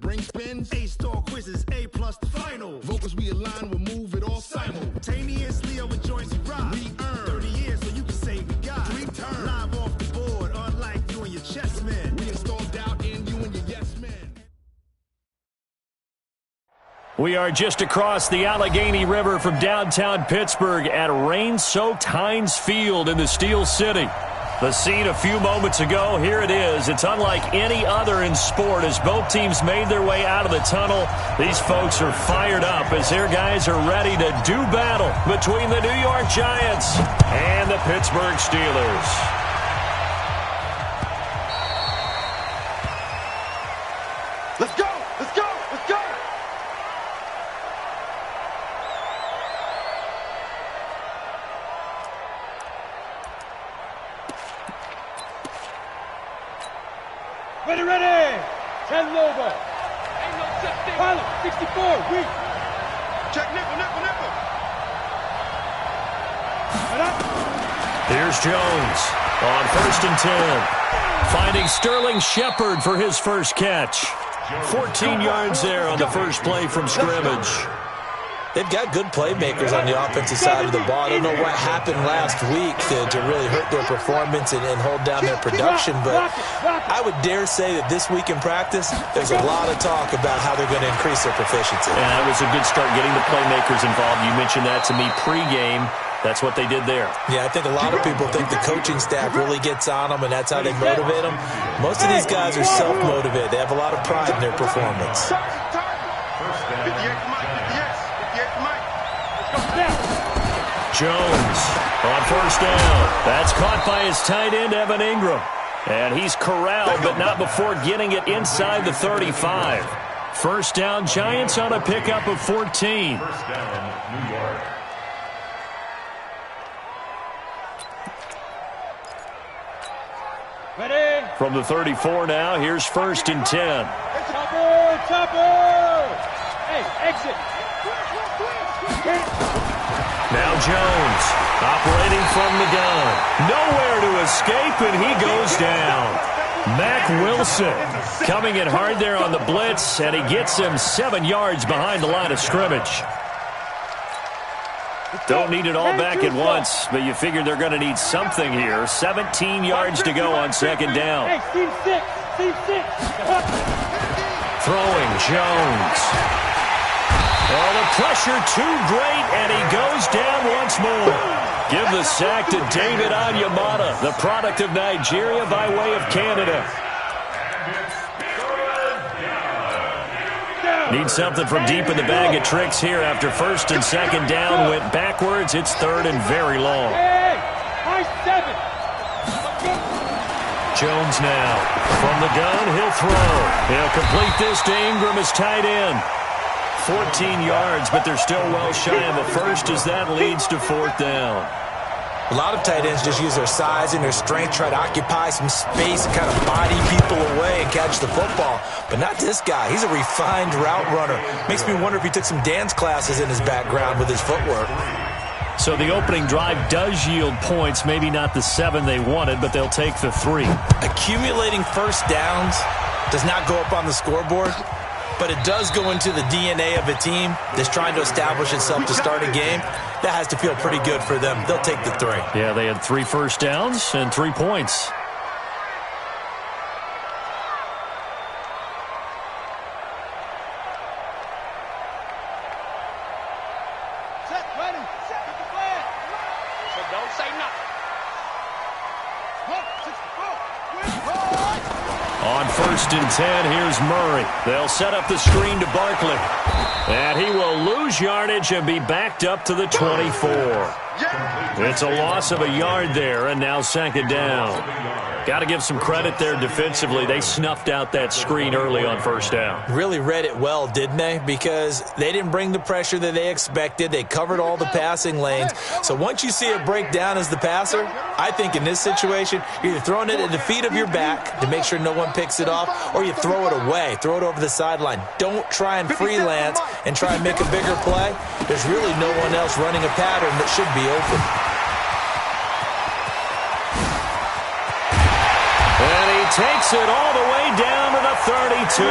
ring spins, A-star quizzes, A+ the final. Vocals we align, we'll move it all simultaneously over joints we rock. We earn 30 years so you can say we got 3 turns. Live off the board, unlike you and your chess men. We installed doubt in you and your yes men. We are just across the Allegheny River from downtown Pittsburgh at rain-soaked Heinz Field in the Steel City. The scene a few moments ago, here it is. It's unlike any other in sport as both teams made their way out of the tunnel. These folks are fired up as their guys are ready to do battle between the New York Giants and the Pittsburgh Steelers. Let's go! Let's go! Let's go! Ready, ready! 10 over. Ain't no check there. Follow, 64, weak. Check nickel, nickel, nickel. Right up. Here's Jones on 1st and 10. Finding Sterling Shepard for his first catch. 14 yards there on the first play from scrimmage. They've got good playmakers on the offensive side of the ball. I don't know what happened last week to really hurt their performance and hold down their production, but I would dare say that this week in practice, there's a lot of talk about how they're going to increase their proficiency. And that was a good start getting the playmakers involved. You mentioned that to me pregame. That's what they did there. Yeah, I think a lot of people think the coaching staff really gets on them, and that's how they motivate them. Most of these guys are self-motivated. They have a lot of pride in their performance. Jones on 1st down. That's caught by his tight end, Evan Ingram. And he's corralled, but not before getting it inside the 35. 1st down, Giants on a pickup of 14. 1st down, New York. Ready? From the 34 now, here's 1st and 10. Chopper, chopper! Hey, exit. Now Jones operating from the gun. Nowhere to escape, and he goes down. Mack Wilson coming in hard there on the blitz, and he gets him 7 yards behind the line of scrimmage. Don't need it all back at once, but you figure they're going to need something here. 17 yards to go on 2nd down. Hey, team 6, team 6. Throwing Jones. Oh, the pressure too great, and he goes down once more. Give the sack to David Onyemata, the product of Nigeria by way of Canada. Need something from deep in the bag of tricks here after 1st and 2nd down. Went backwards. It's 3rd and very long. Hey, high 7. Jones now. From the gun, he'll throw. He'll complete this to Ingram as tight end. 14 yards, but they're still well shy of the first as that leads to 4th down. A lot of tight ends just use their size and their strength, try to occupy some space and kind of body people away and catch the football. But not this guy. He's a refined route runner. Makes me wonder if he took some dance classes in his background with his footwork. So the opening drive does yield points, maybe not the 7 they wanted, but they'll take the 3. Accumulating first downs does not go up on the scoreboard, but it does go into the DNA of a team that's trying to establish itself to start a game. That has to feel pretty good for them. They'll take the 3. Yeah, they had 3 first downs and 3 points. Set, ready, set, get the flag. So don't say nothing. 64. On 1st and 10, here's Murray. They'll set up the screen to Barkley. And he will lose yardage and be backed up to the 24. It's a loss of a yard there, and now 2nd down. Got to give some credit there defensively. They snuffed out that screen early on 1st down. Really read it well, didn't they? Because they didn't bring the pressure that they expected. They covered all the passing lanes. So once you see it break down as the passer, I think in this situation, you're either throwing it at the feet of your back to make sure no one picks it off, or you throw it away. Throw it over the sideline. Don't try and freelance and try and make a bigger play. There's really no one else running a pattern that should be open. And he takes it all the way down to the 32.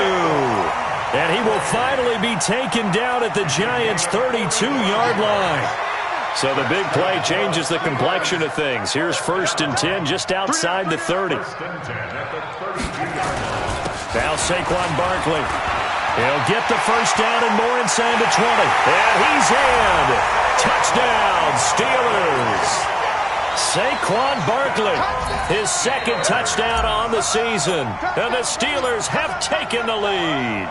And he will finally be taken down at the Giants' 32-yard line. So the big play changes the complexion of things. Here's 1st and 10 just outside the 30. Now Saquon Barkley. He'll get the first down and more inside the 20. And he's in. Touchdown, Steelers. Saquon Barkley, his 2nd touchdown on the season. And the Steelers have taken the lead.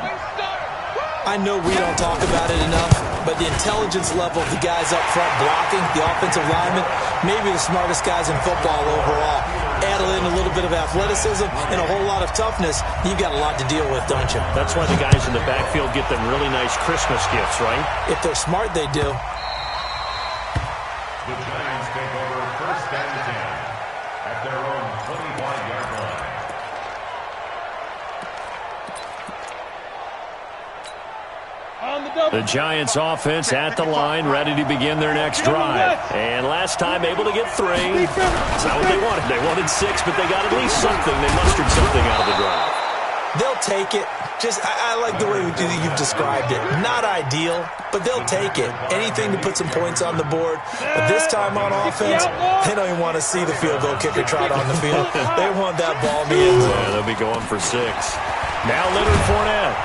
I know we don't talk about it enough, but the intelligence level of the guys up front blocking, the offensive linemen, maybe the smartest guys in football overall. Add in a little bit of athleticism and a whole lot of toughness, you've got a lot to deal with, don't you? That's why the guys in the backfield get them really nice Christmas gifts, right? If they're smart, they do. The Giants take over 1st and 10 at their own 25-yard line. The Giants offense at the line, ready to begin their next drive. And last time able to get 3. That's not what they wanted. They wanted 6, but they got at least something. They mustered something out of the drive. They'll take it. I like the way you've described it. Not ideal, but they'll take it. Anything to put some points on the board. But this time on offense, they don't even want to see the field goal kicker trot on the field. They want that ball in the end zone. Yeah, they'll be going for 6. Now Leonard Fournette.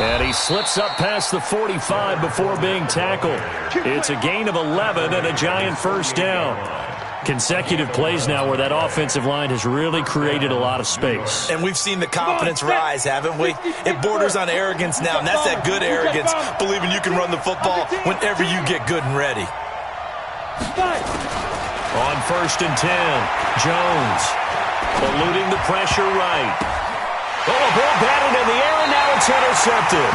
And he slips up past the 45 before being tackled. It's a gain of 11 and a Giant first down. Consecutive plays now where that offensive line has really created a lot of space. And we've seen the confidence rise, haven't we? It borders on arrogance now, and that's that good arrogance, believing you can run the football whenever you get good and ready. On 1st and 10, Jones eluding the pressure right. Oh, a ball batted in the air, and now it's intercepted.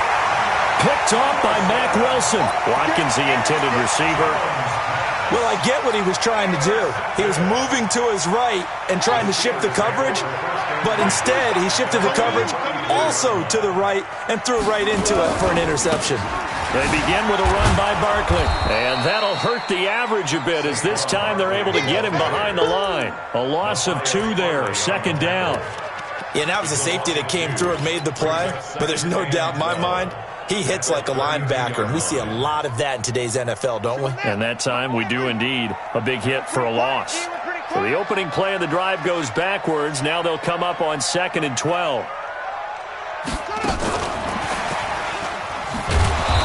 Picked off by Mack Wilson. Watkins, the intended receiver. Well, I get what he was trying to do. He was moving to his right and trying to shift the coverage, but instead he shifted the coverage also to the right and threw right into it for an interception. They begin with a run by Barkley, and that'll hurt the average a bit as this time they're able to get him behind the line. A loss of 2 there, 2nd down. Yeah, and that was a safety that came through and made the play, but there's no doubt in my mind he hits like a linebacker, and we see a lot of that in today's NFL, don't we? And that time we do indeed a big hit for a loss. So the opening play of the drive goes backwards. Now they'll come up on 2nd and 12.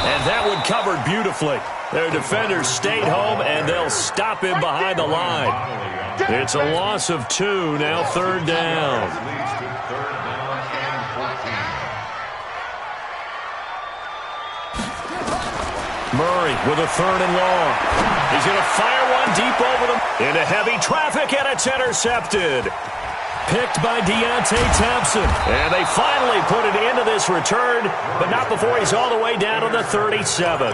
And that one covered beautifully. Their defenders stayed home, and they'll stop him behind the line. It's a loss of 2, now 3rd down. Murray with a 3rd and long. He's going to fire one deep over them. Into heavy traffic, and it's intercepted. Picked by Deontay Thompson. And they finally put an end to this return, but not before he's all the way down to the 37.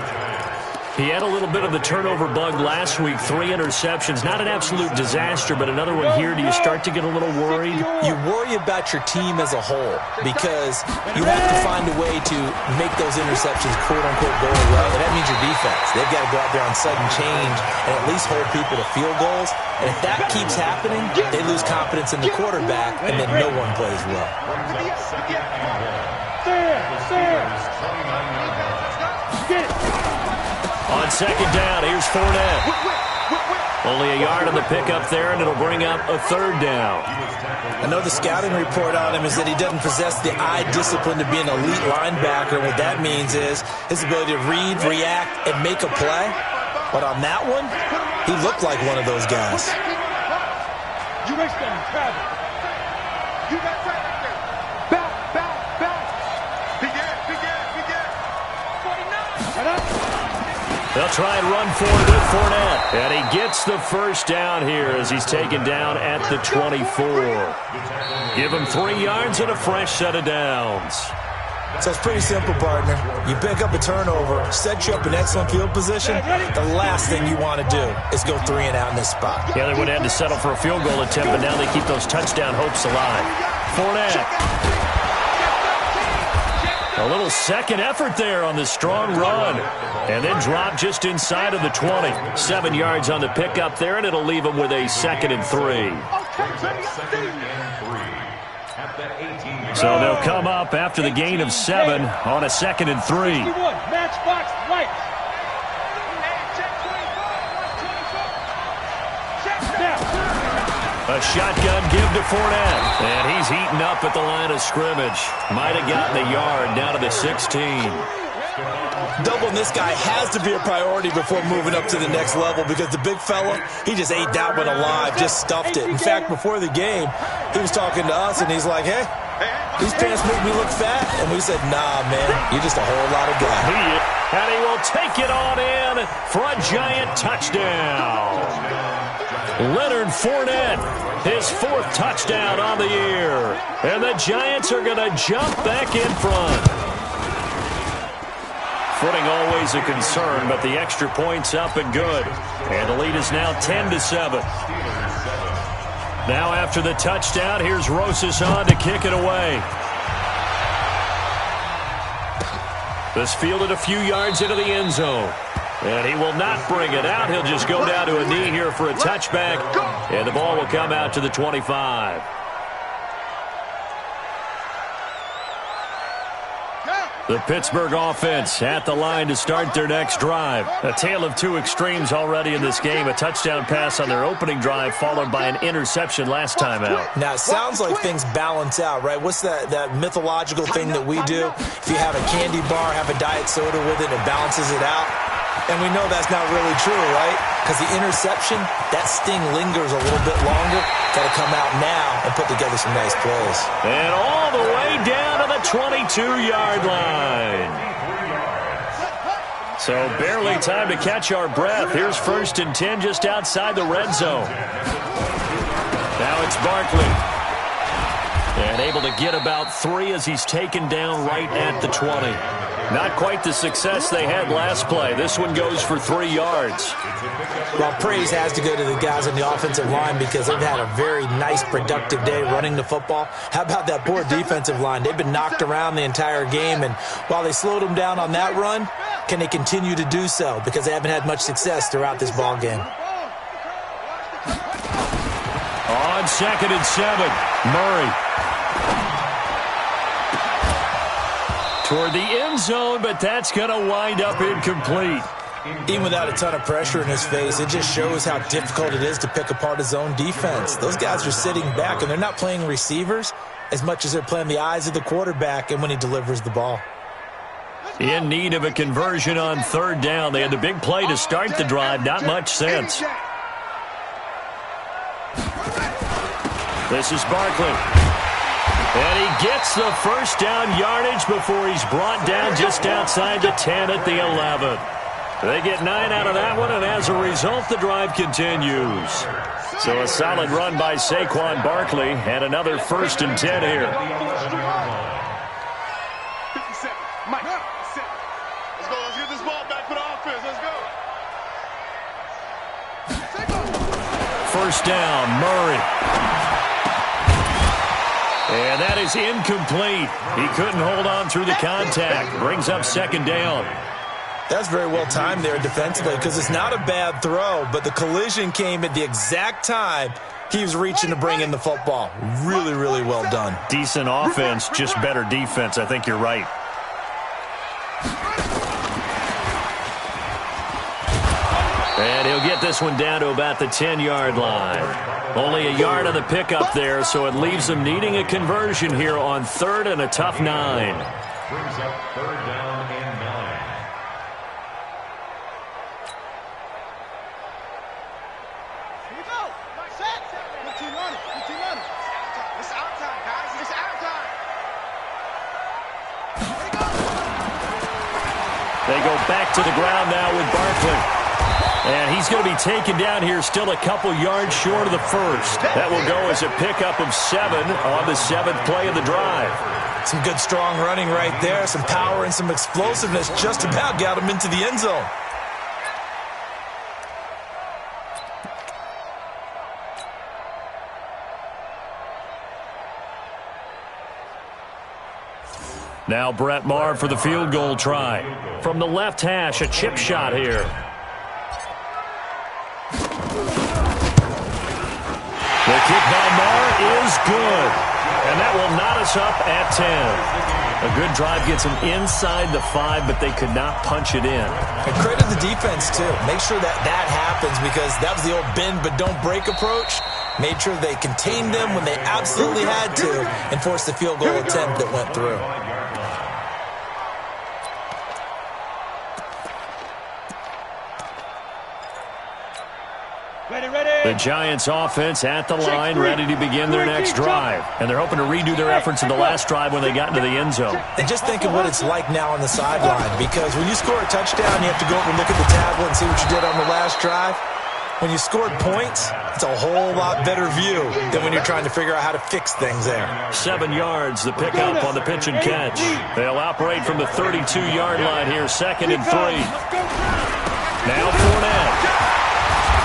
He had a little bit of the turnover bug last week, 3 interceptions. Not an absolute disaster, but another one here. Do you start to get a little worried? You worry about your team as a whole because you have to find a way to make those interceptions quote-unquote go away, and that means your defense. They've got to go out there on sudden change and at least hold people to field goals. And if that keeps happening, they lose confidence in the quarterback, and then no one plays well. On 2nd down, here's Fournette. Only a yard on the pickup there, and it'll bring up a 3rd down. I know the scouting report on him is that he doesn't possess the eye discipline to be an elite linebacker. What that means is his ability to read, react, and make a play. But on that one, he looked like one of those guys. You waste them, Travis. You got right there. Back. Begin. 49. They'll try and run forward with Fournette. And he gets the first down here as he's taken down at the 24. Give him 3 yards and a fresh set of downs. So it's pretty simple, partner. You pick up a turnover, set you up in excellent field position. The last thing you want to do is go 3 and out in this spot. Yeah, they would have had to settle for a field goal attempt, but now they keep those touchdown hopes alive. Fournette. A little second effort there on the strong run. And then drop just inside of the 20. 7 yards on the pickup there, and it'll leave them with a 2nd and 3. So they'll come up after the gain of 7 on a 2nd and 3. Matchbox right. A shotgun give to Fournette. And he's heating up at the line of scrimmage. Might have gotten a yard down to the 16. Doubling this guy has to be a priority before moving up to the next level because the big fella, he just ate that one alive, just stuffed it. In fact, before the game, he was talking to us, and he's like, hey, these pants make me look fat. And we said, nah, man, you're just a whole lot of guy. And he will take it on in for a giant touchdown. Leonard Fournette, his 4th touchdown on the year. And the Giants are going to jump back in front. Footing always a concern, but the extra point's up and good. And the lead is now 10-7. Now after the touchdown, here's Rosas on to kick it away. This fielded a few yards into the end zone. And he will not bring it out. He'll just go down to a knee here for a touchback. And the ball will come out to the 25. The Pittsburgh offense at the line to start their next drive. A tale of two extremes already in this game. A touchdown pass on their opening drive followed by an interception last time out. Now, it sounds like things balance out, right? What's that mythological thing that we do? If you have a candy bar, have a diet soda with it, it balances it out. And we know that's not really true, right? Because the interception, that sting lingers a little bit longer. Got to come out now and put together some nice plays. And all the way down to the 22-yard line. So barely time to catch our breath. Here's 1st and 10 just outside the red zone. Now it's Barkley. And able to get about 3 as he's taken down right at the 20. Not quite the success they had last play. This one goes for 3 yards. Well, praise has to go to the guys on the offensive line because they've had a very nice, productive day running the football. How about that poor defensive line? They've been knocked around the entire game, and while they slowed them down on that run, can they continue to do so? Because they haven't had much success throughout this ball game. On 2nd and 7, Murray. Toward the end zone, but that's going to wind up incomplete. Even without a ton of pressure in his face, it just shows how difficult it is to pick apart his own defense. Those guys are sitting back, and they're not playing receivers as much as they're playing the eyes of the quarterback and when he delivers the ball. In need of a conversion on 3rd down. They had the big play to start the drive. Not much sense. This is Barkley. And he gets the 1st down yardage before he's brought down just outside the 10 at the 11. They get 9 out of that one, and as a result, the drive continues. So a solid run by Saquon Barkley, and another 1st and 10 here. 57. Mike, 57. Let's go. Let's get this ball back for the offense. Let's go. 1st down, Murray. And that is incomplete. He couldn't hold on through the contact. Brings up 2nd down. That's very well timed there defensively because it's not a bad throw, but the collision came at the exact time he was reaching to bring in the football. Really, really well done. Decent offense, just better defense. I think you're right. And he'll get this one down to about the 10-yard line. Only a yard of the pickup there, so it leaves them needing a conversion here on 3rd and a tough 9. Brings up 3rd down and 9. Here we go. Set. 15 on it. 15 on it. It's out time, guys. It's out time. Here we go. They go back to the ground now with Barkley. And he's going to be taken down here still a couple yards short of the 1st. That will go as a pickup of 7 on the 7th play of the drive. Some good, strong running right there. Some power and some explosiveness just about got him into the end zone. Now Brett Maher for the field goal try. From the left hash, a chip shot here. The kick by Maher is good. And that will knot us up at 10. A good drive gets them inside the 5, but they could not punch it in. And credit the defense, too. Make sure that happens, because that was the old bend but don't break approach. Made sure they contained them when they absolutely had to and forced the field goal attempt that went through. The Giants offense at the line, ready to begin their next drive. And they're hoping to redo their efforts in the last drive when they got into the end zone. And just think of what it's like now on the sideline, because when you score a touchdown, you have to go over and look at the tablet and see what you did on the last drive. When you scored points, it's a whole lot better view than when you're trying to figure out how to fix things there. 7 yards, the pickup on the pitch and catch. They'll operate from the 32-yard line here, 2nd and 3. Now Fournette.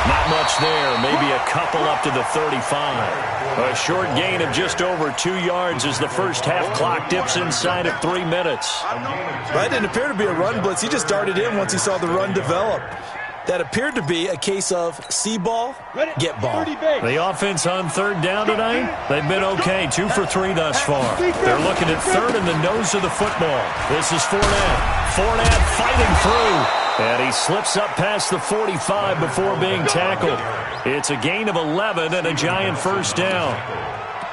Not much there, maybe a couple up to the 35. A short gain of just over 2 yards as the first half clock dips inside of 3 minutes. That didn't appear to be a run blitz. He just darted in once he saw the run develop. That appeared to be a case of see ball, get ball. The offense on 3rd down tonight, they've been okay, 2 for 3 thus far. They're looking at 3rd in the nose of the football. This is Fournette. Fournette fighting through. And he slips up past the 45 before being tackled. It's a gain of 11 and a Giant first down.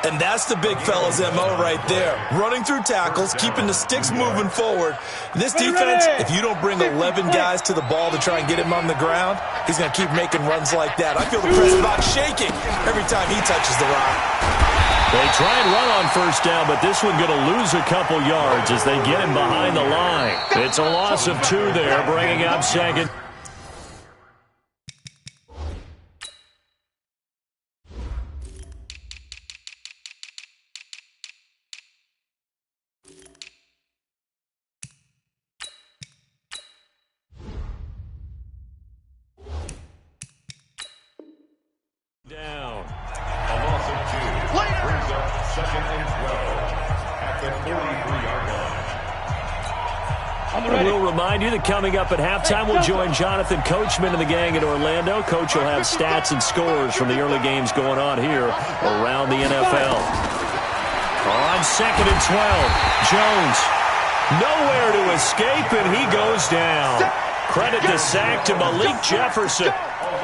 And that's the big fella's MO right there. Running through tackles, keeping the sticks moving forward. This defense, if you don't bring 11 guys to the ball to try and get him on the ground, he's going to keep making runs like that. I feel the press box shaking every time he touches the rock. They try and run on first down, but this one going to lose a couple yards as they get him behind the line. It's a loss of 2 there, bringing up 2nd. Down. A loss of 2. Brings up 2nd and 12 at the 43-yard line. We'll remind you that coming up at halftime, we'll join Jonathan Coachman and the gang in Orlando. Coach will have stats and scores from the early games going on here around the NFL. On 2nd and 12, Jones nowhere to escape, and he goes down. Credit the sack to Malik Jefferson.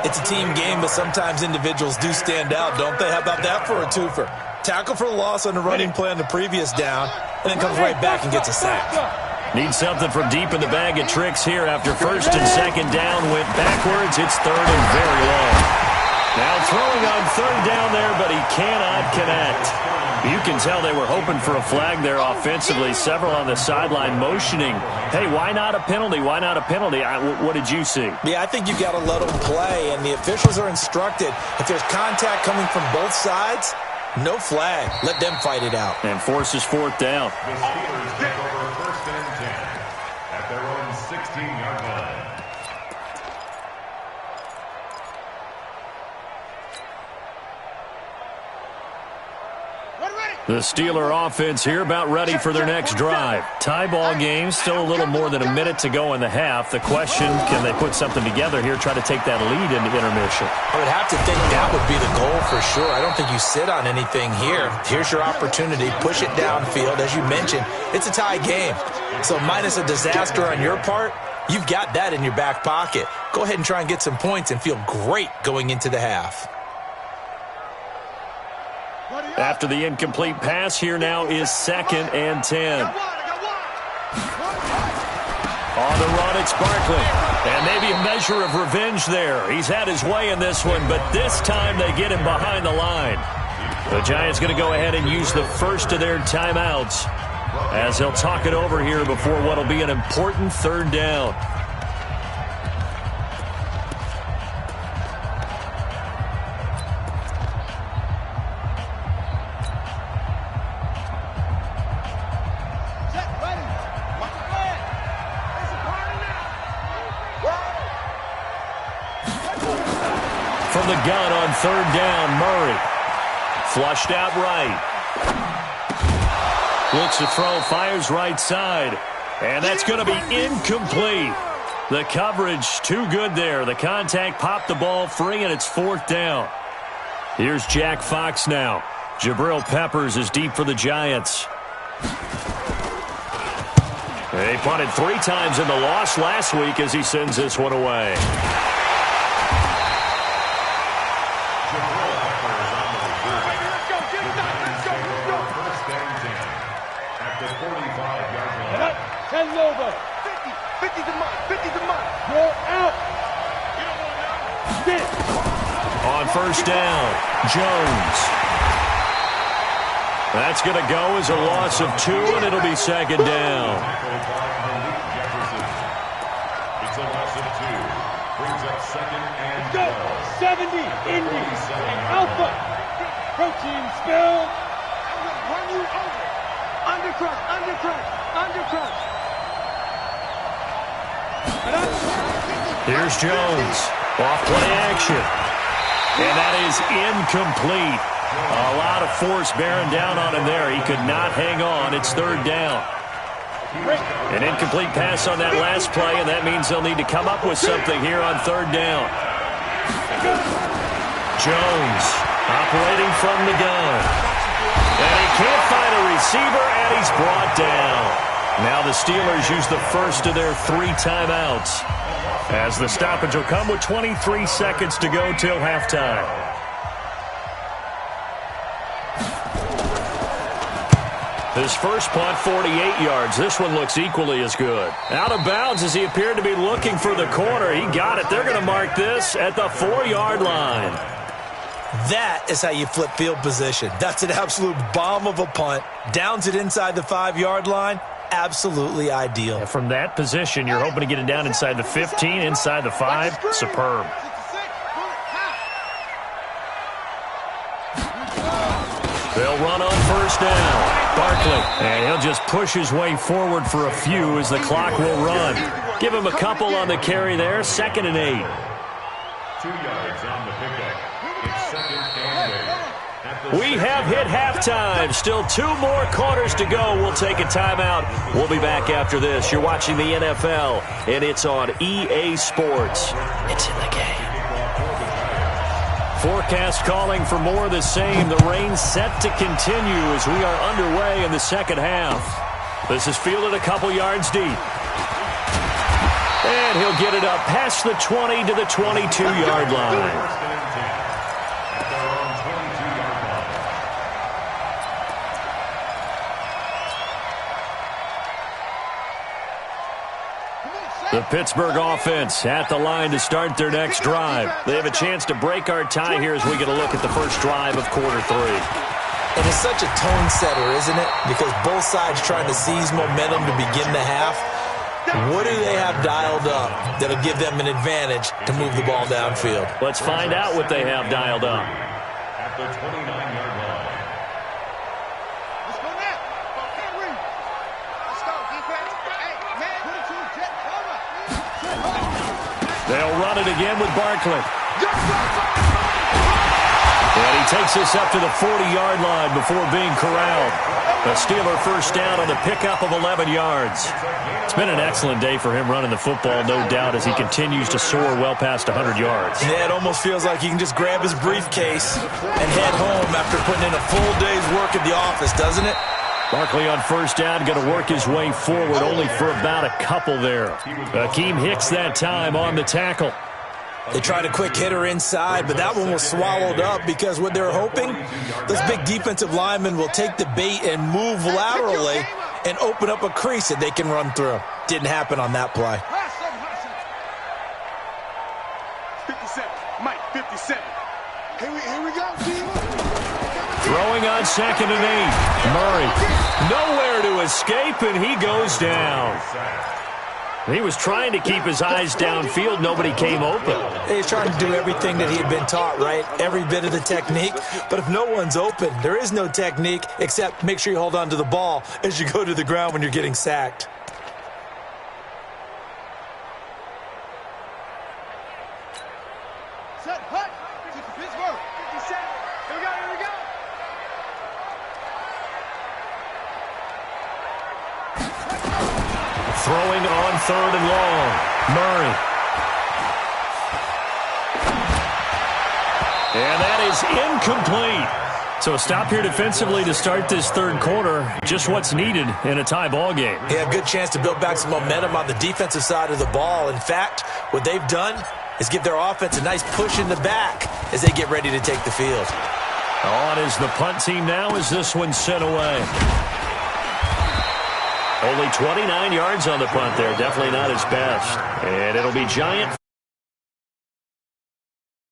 It's a team game, but sometimes individuals do stand out, don't they? How about that for a twofer? Tackle for a loss on the running play on the previous down, and then comes right back and gets a sack. Need something from deep in the bag of tricks here after 1st and 2nd down. Went backwards. It's 3rd and very long. Now throwing on 3rd down there, but he cannot connect. You can tell they were hoping for a flag there offensively. Several on the sideline motioning, hey, why not a penalty? Why not a penalty? What did you see? Yeah, I think you've got to let them play, and the officials are instructed. If there's contact coming from both sides, no flag. Let them fight it out. And forces 4th down. The Steelers take over 1st and 10 at their own 16-yard line. The Steeler offense here about ready for their next drive. Tie ball game, still a little more than a minute to go in the half. The question, can they put something together here, try to take that lead into intermission? I would have to think that would be the goal for sure. I don't think you sit on anything here. Here's your opportunity. Push it downfield. As you mentioned, it's a tie game. So minus a disaster on your part, you've got that in your back pocket. Go ahead and try and get some points and feel great going into the half. After the incomplete pass, here now is 2nd and 10. On the run, it's Barkley. And maybe a measure of revenge there. He's had his way in this one, but this time they get him behind the line. The Giants going to go ahead and use the first of their timeouts as they'll talk it over here before what will be an important 3rd down. From the gun on 3rd down, Murray. Flushed out right. Looks to throw, fires right side. And that's going to be incomplete. The coverage too good there. The contact popped the ball free, and it's 4th down. Here's Jack Fox now. Jabril Peppers is deep for the Giants. They punted 3 times in the loss last week as he sends this one away. Over. 50 to mine. 50 to mine. You're out. Get. On first down, Jones. That's going to go as a loss of 2, and it'll be second down. It's a loss of 2. Brings up second and go. 70, Indy, Alpha. Protein spill. I'm going to run you over. Undercrush, undercrush, undercrush. Here's Jones. Off play action. And that is incomplete. A lot of force bearing down on him there. He could not hang on. It's third down. An incomplete pass on that last play, and that means they'll need to come up with something here on third down. Jones operating from the gun. And he can't find a receiver, and he's brought down. Now the Steelers use the first of their 3 timeouts, as the stoppage will come with 23 seconds to go till halftime. His first punt, 48 yards. This one looks equally as good. Out of bounds as he appeared to be looking for the corner. He got it. They're going to mark this at the 4-yard line. That is how you flip field position. That's an absolute bomb of a punt. Downs it inside the 5-yard line. Absolutely ideal. And from that position, you're hoping to get it down inside the 15, inside the 5. Superb. They'll run on first down. Barkley, and he'll just push his way forward for a few as the clock will run. Give him a couple on the carry there. 2nd and 8. 2 yards on the pickup. It's 2nd and 8. We have hit halftime. Still 2 more quarters to go. We'll take a timeout. We'll be back after this. You're watching the NFL, and it's on EA Sports. It's in the game. Forecast calling for more of the same. The rain set to continue as we are underway in the second half. This is fielded a couple yards deep. And he'll get it up past the 20 to the 22-yard line. The Pittsburgh offense at the line to start their next drive. They have a chance to break our tie here as we get a look at the first drive of quarter 3. And it's such a tone setter, isn't it? Because both sides trying to seize momentum to begin the half. What do they have dialed up that'll give them an advantage to move the ball downfield? Let's find out what they have dialed up. At the 29-yard line. Let's go now. Henry. Let's go, defense. Hey, man, put it to a jet cover. They'll run it again with Barkley. And he takes this up to the 40-yard line before being corralled. A Steeler first down on the pickup of 11 yards. It's been an excellent day for him running the football, no doubt, as he continues to soar well past 100 yards. Yeah, it almost feels like he can just grab his briefcase and head home after putting in a full day's work at the office, doesn't it? Barkley on first down, going to work his way forward, only for about a couple there. Akeem Hicks that time on the tackle. They tried a quick hitter inside, but that one was swallowed up because what they're hoping, those big defensive linemen will take the bait and move laterally and open up a crease that they can run through. Didn't happen on that play. 57, Mike, 57. Here we go, team. Throwing on 2nd and 8. Murray, nowhere to escape, and he goes down. He was trying to keep his eyes downfield. Nobody came open. He's trying to do everything that he had been taught, right? Every bit of the technique. But if no one's open, there is no technique except make sure you hold on to the ball as you go to the ground when you're getting sacked. Set, hut. Pittsburgh, 57. Here we go, here we go. Throwing on 3rd and long. Murray. And that is incomplete. So a stop here defensively to start this third quarter. Just what's needed in a tie ball game. Yeah, good chance to build back some momentum on the defensive side of the ball. In fact, what they've done is give their offense a nice push in the back as they get ready to take the field. On is the punt team now as this one's sent away. Only 29 yards on the punt there. Definitely not his best. And it'll be Giant